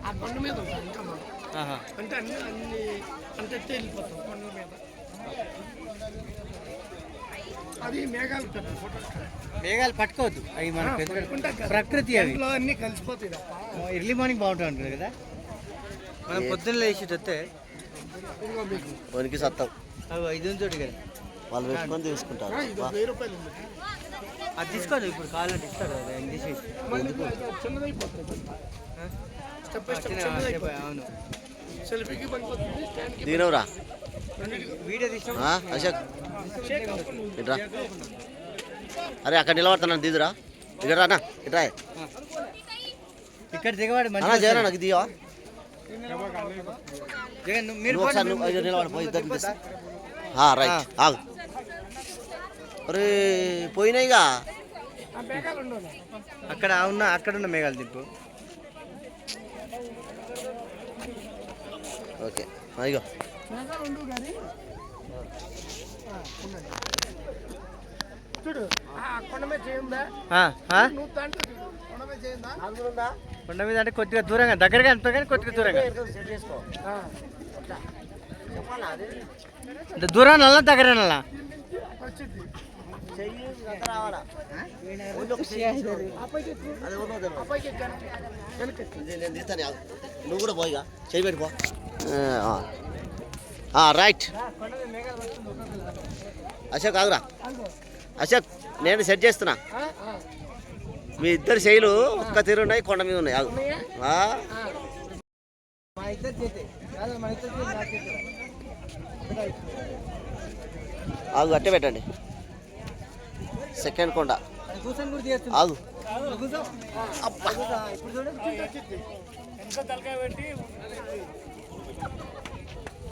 ఆ కొండ మీద ఉంటాం ఇంకా మనం అంటే అన్ని అంటే వెళ్ళిపోతాం కొండల మీద. అది మేఘాలు పెద్ద ఫోటో మేఘాలు పట్టుకోవద్దు, అవి మన ప్రకృతి, అవి అన్ని కలిసిపోతాయి తప్ప. ఎర్లీ మార్నింగ్ బాగుంటుంది అనుకుంది కదా. మనం పొద్దున్న లేచి వస్తే వనికి సత్తాం అవి 5 తోటి కదా వాళ్ళు వేసుకొని తీసుకుంటారు. 1000 రూపాయలు ఉంది. అది తీసుకోదు, ఇప్పుడు కావాలంటే ఇస్తారు కదా తీసేసి. చిన్నదైపోతుంది స్టెప్ బై స్టెప్. అవును, సెల్ఫీకి పనిపోతుంది, స్టాండ్కి దీనవరా వీడియో తీసిన అశోక్ ఇట్రా. అరే అక్కడ నిలబడుతున్నాను, దిదురా ఇక్కడ రానా, ఇట్రా ఇక్కడ దిగవాడు జగన్ నాకు దియవా. జగన్ మీరు ఒకసారి నిలబడిపోయి ఇద్దరు రైట్ ఆగు. అరే పోయినాయిగా అక్కడ అక్కడున్న మేఘాలు దింపు. ఓకే ఇగో చూడు కొండ మీద చేయందా, నువ్వు దాంట్లో చూడు కొండ మీద చేయందా, కొండ మీద అంటే కొద్దిగా దూరంగా, దగ్గరగా అంతా కానీ కొద్దిగా దూరంగా, దూరం నల్ల దగ్గర నల్ల వచ్చింది. నువ్వు కూడా పోయిగా చేయి పెట్టుకో. రైట్ అశోక్ ఆగురా. అశోక్ నేను సెట్ చేస్తున్నా. మీ ఇద్దరు శైలు ఒక్క తీరు ఉన్నాయి, కొండ మీద ఉన్నాయి. ఆగు ఆగు అట్టే పెట్టండి. సెకండ్ కొండ ఆగు. తలకాయ పెట్టి